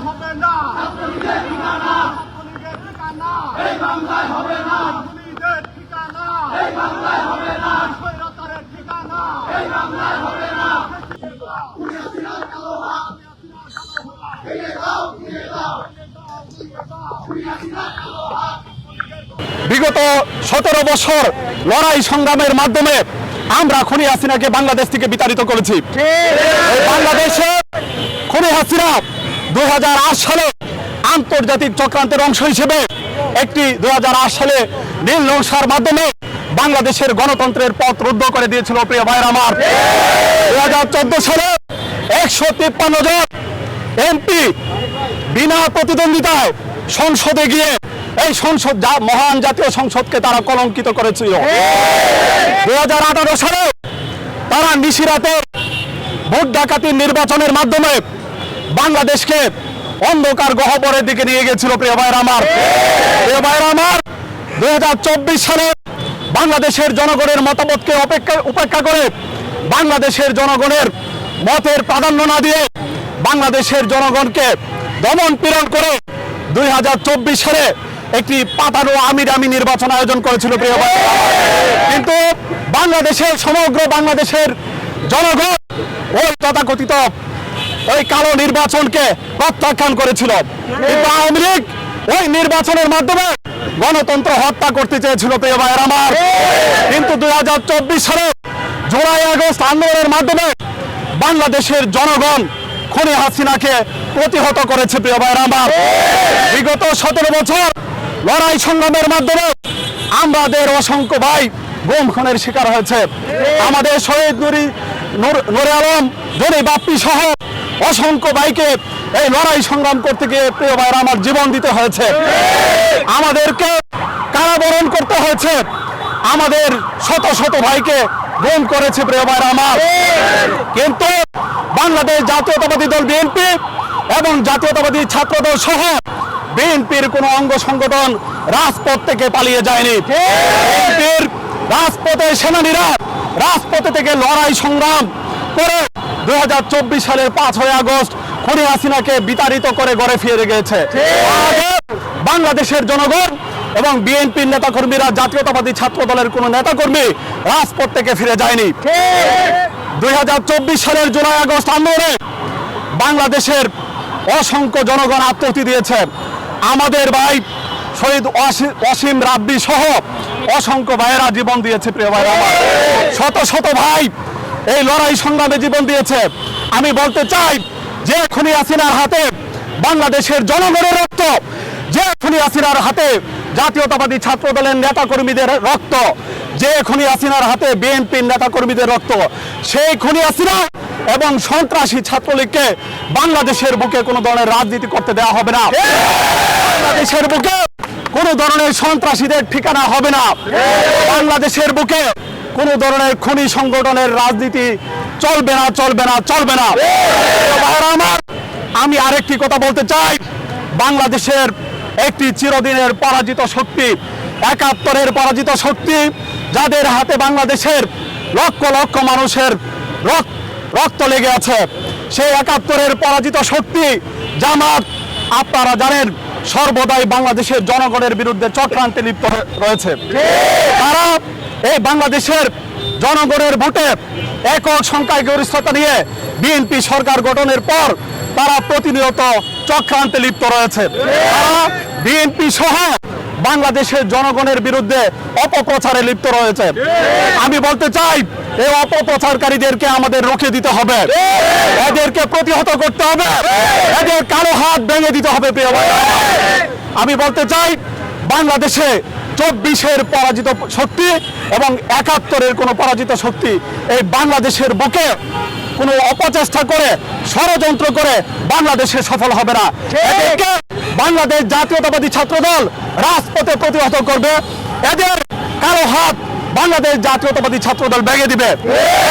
হবে না ছাত্রলীগের ঠিকানা এই বাংলায় হবে না ছাত্রলীগের ঠিকানা এই বাংলায় হবে না স্বৈরাচারের ঠিকানা এই বাংলায় হবে না বিগত 17 বছর লড়াই সংগ্রামের মাধ্যমে আমরা খুনি হাসিনাকে বাংলাদেশ থেকে বিতাড়িত করেছি। বাংলাদেশে খুনি হাসিনা 2008 সালে আন্তর্জাতিক চক্রান্তের অংশ হিসেবে একটি 2008 সালে নীল নকশার মাধ্যমে বাংলাদেশের গণতন্ত্রের পথ রুদ্ধ করে দিয়েছিল। প্রিয় ভাইরা আমার, 2014 সালে 153 জন এমপি বিনা প্রতিদ্বন্দ্বিতায় সংসদে গিয়ে এই সংসদ মহান জাতীয় সংসদকে তারা কলঙ্কিত করেছিল। 2018 সালে তারা নিশিরাতে ভোট ডাকাতির নির্বাচনের মাধ্যমে বাংলাদেশকে অন্ধকার গহ্বরের দিকে নিয়ে গেছিল। প্রিয় ভাইরা আমার, 2024 সালে বাংলাদেশের জনগণের মতামতকে উপেক্ষা করে বাংলাদেশের জনগণের মতের প্রাধান্য না দিয়ে বাংলাদেশের জনগণকে দমন পীড়ন করে 2024 সালে একটি পাতানো আমিরামি নির্বাচন আয়োজন করেছিল। প্রিয় ভাইরা, কিন্তু বাংলাদেশের সমগ্র বাংলাদেশের জনগণ ওই তথাকথিত ওই কালো নির্বাচনকে প্রত্যাখ্যান করেছিল। কিন্তু আওয়ামী লীগ ওই নির্বাচনের মাধ্যমে গণতন্ত্র হত্যা করতে চেয়েছিল। প্রিয় ভাইরা আমার, কিন্তু 2024 সালে জুলাই আগস্ট আন্দোলনের মাধ্যমে বাংলাদেশের জনগণ খুনি হাসিনাকে প্রতিহত করেছে। প্রিয় ভাইরা আমার, বিগত 17 বছর লড়াই সংগ্রামের মাধ্যমে আমাদের অসংখ্য ভাই গুম খুনের শিকার হয়েছে। আমাদের শহীদ নুরে আলম, জনি বাপ্পি সহ অসংখ্য ভাইকে এই লড়াই সংগ্রাম করতে গিয়ে প্রিয় ভাইরা আমার জীবন দিতে হয়েছে। আমাদেরকে কারাবরণ করতে হয়েছে। আমাদের শত শত ভাইকে গুম করেছে। প্রিয় ভাইরা আমার, কিন্তু বাংলাদেশ জাতীয়তাবাদী দল বিএনপি এবং জাতীয়তাবাদী ছাত্রদল সহ বিএনপির কোন অঙ্গ সংগঠন রাজপথ থেকে পালিয়ে যায়নি। বিএনপির রাজপথের সেনানীরা রাজপথে থেকে লড়াই সংগ্রাম করে 2024 সালের 5 আগস্ট খুনি হাসিনাকে বিতাড়িত করে ঘরে ফিরে গেছে। বাংলাদেশের জনগণ এবং বিএনপির নেতাকর্মীরা, জাতীয়তাবাদী ছাত্র দলের কোন নেতাকর্মী রাজপথ থেকে ফিরে যায়নি। 2024 সালের জুলাই আগস্ট আন্দোলনে বাংলাদেশের অসংখ্য জনগণ আত্মহতি দিয়েছে। আমাদের ভাই শহীদ অসীম রাব্বি সহ অসংখ্য ভাইয়েরা জীবন দিয়েছে। প্রিয় ভাইরা আমার, শত শত ভাই এই লড়াই সংগ্রামে জীবন দিয়েছে। আমি বলতে চাই, যে খুনি হাসিনার হাতে বাংলাদেশের জনগণের রক্ত, যে খুনি হাসিনার হাতে জাতীয়তাবাদী ছাত্র দলের নেতা কর্মীদের রক্ত, যে খুনি হাসিনার হাতে বিএনপির নেতা কর্মীদের রক্ত, সেই খুনি হাসিনা এবং সন্ত্রাসী ছাত্রলীগকে বাংলাদেশের বুকে কোনো ধরনের রাজনীতি করতে দেওয়া হবে না। বাংলাদেশের বুকে কোনো ধরনের সন্ত্রাসীদের ঠিকানা হবে না। বাংলাদেশের বুকে কোনো ধরনের খুনি সংগঠনের রাজনীতি চলবে না, চলবে না, চলবে না। আমার আমি আরেকটি কথা বলতে চাই, বাংলাদেশের একটি চিরদিনের পরাজিত শক্তি, 71-এর পরাজিত শক্তি, যাদের হাতে বাংলাদেশের লক্ষ লক্ষ মানুষের রক্ত লেগে আছে, সেই 71-এর পরাজিত শক্তি জামাত, আপনারা জানেন, সর্বদাই বাংলাদেশের জনগণের বিরুদ্ধে চক্রান্তে লিপ্ত রয়েছে। তারা এই বাংলাদেশের জনগণের ভোটে একক সংখ্যাগরিষ্ঠতা নিয়ে বিএনপি সরকার গঠনের পর তারা প্রতিনিয়ত চক্রান্তে লিপ্ত রয়েছে। তারা বিএনপি সহ বাংলাদেশের জনগণের বিরুদ্ধে অপপ্রচারে লিপ্ত রয়েছে। আমি বলতে চাই, এই অপপ্রচারকারীদেরকে আমাদের রুখে দিতে হবে, এদেরকে প্রতিহত করতে হবে, এদের কালো হাত ভেঙে দিতে হবে। প্রিয় ভাই, আমি বলতে চাই, বাংলাদেশে 24-এর পরাজিত শক্তি এবং 71-এর কোনো পরাজিত শক্তি এই বাংলাদেশের বুকে কোনো অপচেষ্টা করে, ষড়যন্ত্র করে বাংলাদেশে সফল হবে না। এদেরকে বাংলাদেশ জাতীয়তাবাদী ছাত্রদল রাজপথে প্রতিহত করবে। এদের কালো হাত বাংলাদেশ জাতীয়তাবাদী ছাত্রদল ভেঙে দিবে।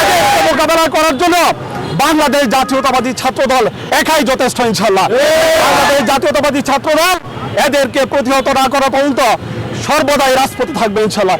এদেরকে মোকাবেলা করার জন্য বাংলাদেশ জাতীয়তাবাদী ছাত্রদল একাই যথেষ্ট। ইনশাআল্লাহ বাংলাদেশ জাতীয়তাবাদী ছাত্রদল এদেরকে প্রতিহত না করা পর্যন্ত সর্বদাই রাজপথে থাকবে। ইনশাআল্লাহ।